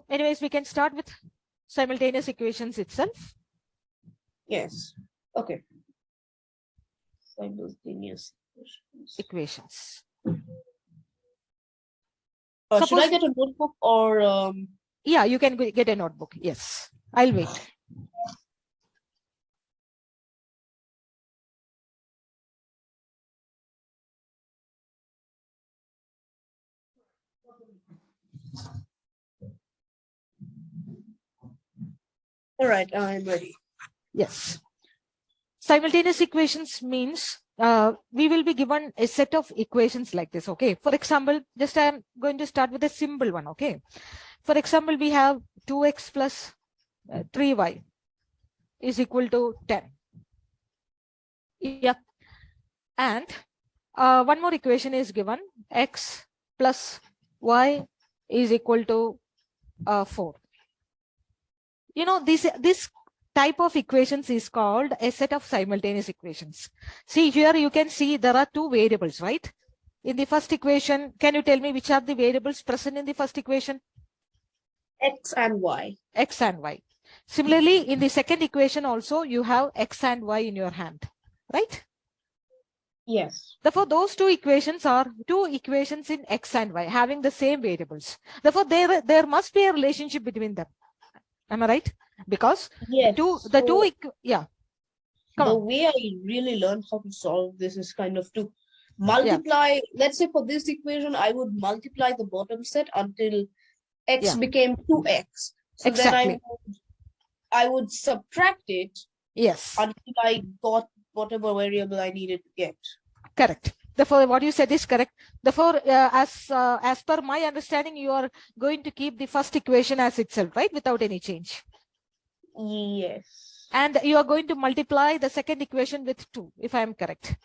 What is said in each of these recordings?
Anyways, we can start with simultaneous equations itself. Yes. Okay. Simultaneous Equations. should I get a notebook or yeah, you can get a notebook. Yes, I'll wait. all right, I'm ready. Yes. Simultaneous equations means we will be given a set of equations like this. Okay. For example, just I'm going to start with a simple one. Okay. For example, we have 2x plus 3y is equal to 10. Yeah. And one more equation is given, x plus y is equal to 4. You know, this type of equations is called a set of simultaneous equations. See, here you can see there are two variables, right? In the first equation, can you tell me which are the variables present in the first equation? X and Y. X and Y. Similarly, in the second equation also, you have X and Y in your hand, right? Yes. Therefore, those two equations are two equations in X and Y having the same variables. Therefore, there must be a relationship between them. Am I right? Because yes. Yeah. The way I really learned how to solve this is kind of to multiply. Let's say for this equation, I would multiply the bottom set until x became 2x. So exactly. then I would subtract it. Yes. Until I got whatever variable I needed to get. Correct. Therefore, what you said is correct. Therefore, as per my understanding, you are going to keep the first equation as itself, right? Without any change. Yes. And you are going to multiply the second equation with 2, if I am correct.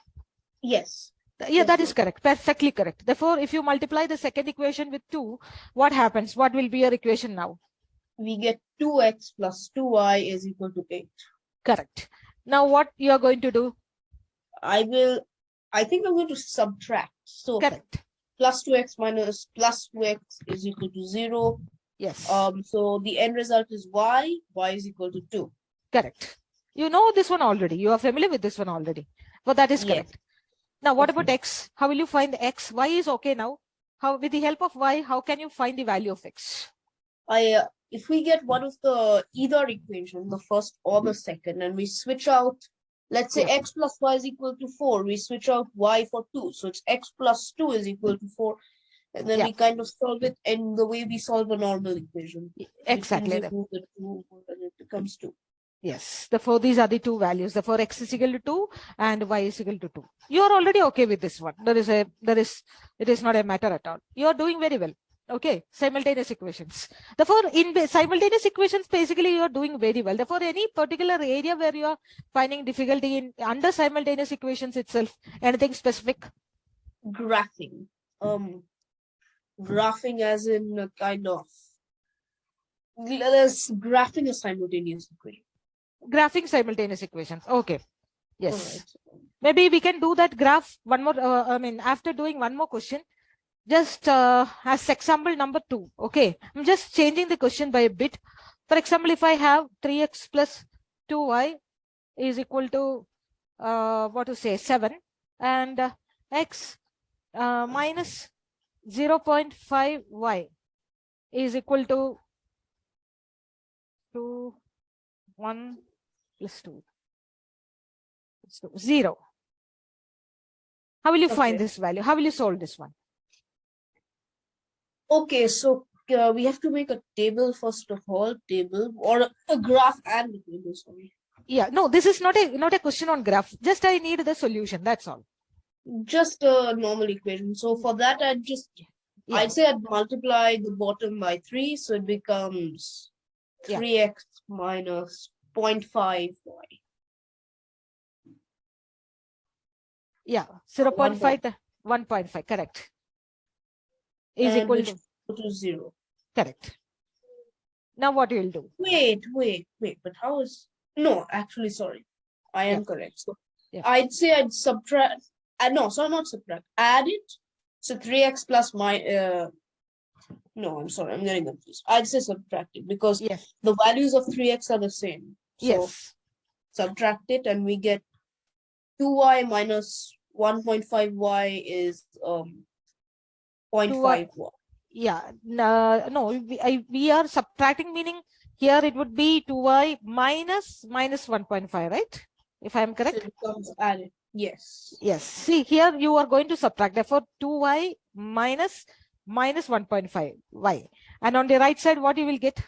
Yes. Yeah, yes, that is correct. Perfectly correct. Therefore, if you multiply the second equation with 2, what happens? What will be your equation now? We get 2x plus 2y is equal to 8. Correct. Now, what you are going to do? I think I'm going to subtract. So correct. Plus 2x minus plus 2x is equal to 0. Yes. So the end result is y is equal to 2. Correct. You know this one already. You are familiar with this one already. But that is correct. Now, what about x? How will you find x? Y is okay now. How, with the help of y, how can you find the value of x? If we get one of the either equation, the first or the second, and we switch out, let's say x plus y is equal to 4, we switch out y for 2. So it's x plus 2 is equal to 4. And then we kind of solve it in the way we solve a normal equation. Exactly. The 2 and it becomes 2. Yes. Therefore, these are the two values. Therefore, x is equal to 2 and y is equal to 2. You are already okay with this one. It is not a matter at all. You are doing very well. Okay. Simultaneous equations. Therefore, in simultaneous equations, basically, you are doing very well. Therefore, any particular area where you are finding difficulty in under simultaneous equations itself, anything specific? Graphing. Graphing as in a kind of graphing a simultaneous equation. Graphing simultaneous equations. Okay. Yes. Right. Maybe we can do that graph one more. After doing one more question, just as example number 2. Okay. I'm just changing the question by a bit. For example, if I have 3x plus 2y is equal to 7 and x minus 0.5y is equal to 1 plus 2. 0. How will you find this value? How will you solve this one? Okay, so we have to make a table first of all, or a graph and a table. Sorry. Yeah, no, this is not a question on graph. Just I need the solution. That's all. Just a normal equation. So for that, I'd say I'd multiply the bottom by 3, so it becomes 3x minus 0.5y. Yeah, 0.5, 1.5, correct. Is equal to 0. Correct. Now what you will do? Wait, but how is... No, actually, sorry. I am correct. So I'd say I'd subtract... no, so not subtract. Add it. So 3x plus No, I'm sorry, I'm getting confused. I'd say subtract it because Yes. the values of 3x are the same. So Yes. subtract it and we get 2y minus 1.5y is 0.5y. Yeah. No, we are subtracting, meaning here it would be 2y minus 1.5, right? If I'm correct. So it becomes added. Yes. Yes. See, here you are going to subtract. Therefore, 2y minus 1.5y. And on the right side, what you will get?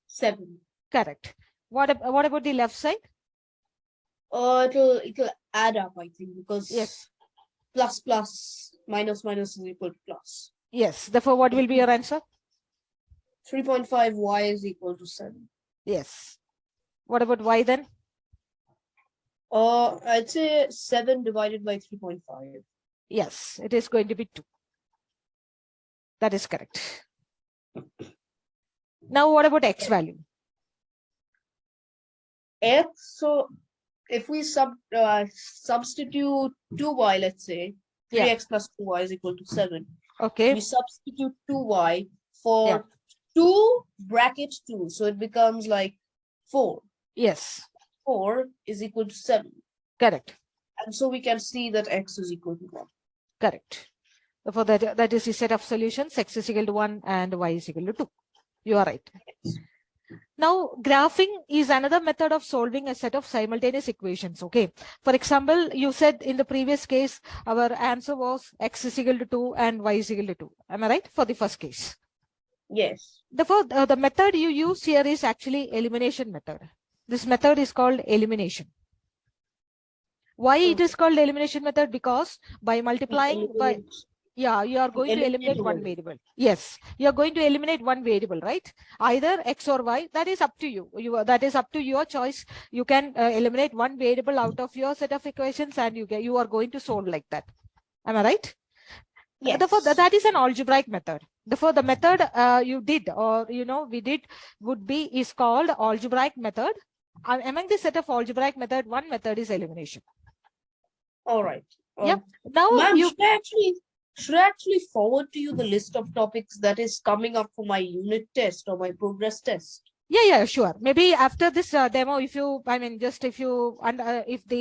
7. Correct. What about the left side? It'll add up, I think, because Yes. plus plus minus minus is equal to plus. Yes. Therefore, what will be your answer? 3.5y is equal to 7. Yes. What about y then? I'd say 7 divided by 3.5. Yes, it is going to be 2. That is correct. Now, what about x value? X, so if we substitute 2y, let's say 3x plus 2y is equal to 7. Okay. We substitute 2y for 2 bracket 2, so it becomes like 4. Yes. 4 is equal to 7. Correct. And so we can see that x is equal to 1. Correct. Therefore, that is the set of solutions. X is equal to 1 and y is equal to 2. You are right. Yes. Now, graphing is another method of solving a set of simultaneous equations. Okay. For example, you said in the previous case, our answer was x is equal to 2 and y is equal to 2. Am I right? For the first case. Yes. Therefore, the method you use here is actually elimination method. This method is called elimination. Why it is called elimination method? Because by multiplying by, you are going to eliminate one variable. Yes, you are going to eliminate one variable, right? Either x or y. That is up to you. That is up to your choice. You can eliminate one variable out of your set of equations, and you are going to solve like that. Am I right? Yes. Therefore, that is an algebraic method. Therefore, the method you did, or we did, is called algebraic method. Among the set of algebraic method, one method is elimination. All right. Yep. Now should I actually forward to you the list of topics that is coming up for my unit test or my progress test? Yeah, sure. Maybe after this demo, if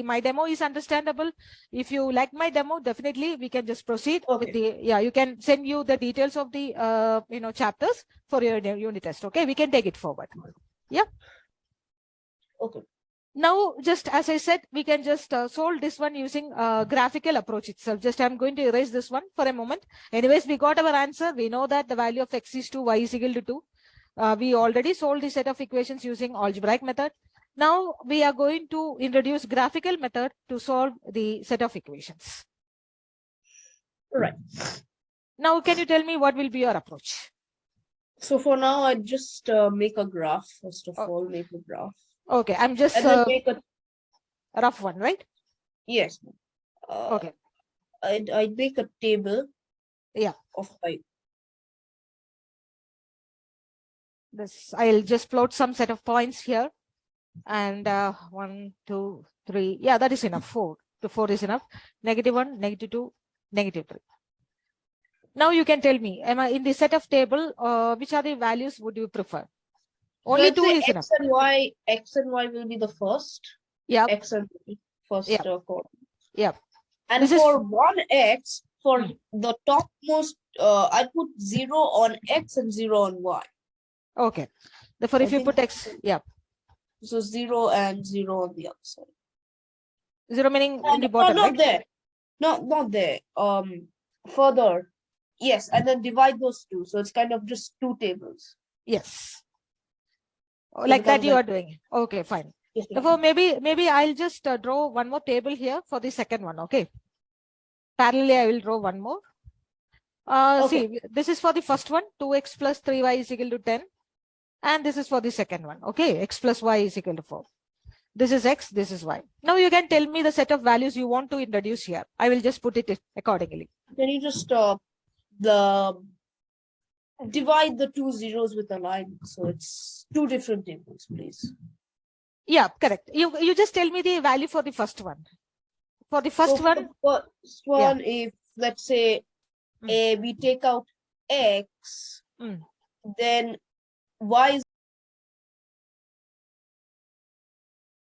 my demo is understandable, if you like my demo, definitely we can just proceed with the, you can send you the details of the, chapters for your unit test. Okay. We can take it forward. Yeah. Okay. Now, just as I said, we can just solve this one using graphical approach itself. Just I'm going to erase this one for a moment. Anyways, we got our answer. We know that the value of x is 2, y is equal to 2. We already solved the set of equations using algebraic method. Now we are going to introduce graphical method to solve the set of equations. Right. Now, can you tell me what will be your approach? So for now, I just make a graph. First of all, make a graph. Okay, I'm just make a rough one, right? Yes. Okay. I'd make a table. Yeah. Of like this. I'll just plot some set of points here, and 1, 2, 3. Yeah, that is enough. 4 to 4 is enough. -1, -2, -3. Now you can tell me, am I in the set of table? Which are the values would you prefer? Only 2 is enough. X and Y will be the first. Yeah. X and Y first column. Yeah. And for 1x, for the topmost, I put 0 on X and 0 on Y. Okay. Therefore, if you put X, so 0 and 0 on the other side. 0 meaning in the bottom, not right? There. Not there. Further. Yes, and then divide those two. So it's kind of just 2 tables. Yes. So like that you are doing. Okay, fine. Yes, therefore, maybe I'll just draw one more table here for the second one. Okay. Parallelly, I will draw one more. See, this is for the first one, 2x plus 3y is equal to 10. And this is for the second one. Okay, x plus y is equal to 4. This is x, this is y. Now you can tell me the set of values you want to introduce here. I will just put it accordingly. Can you just divide the 2 zeros with a line, so it's 2 different tables, please. Yeah, correct. You just tell me the value for the first one. For the first one, if let's say we take out x Mm. then y is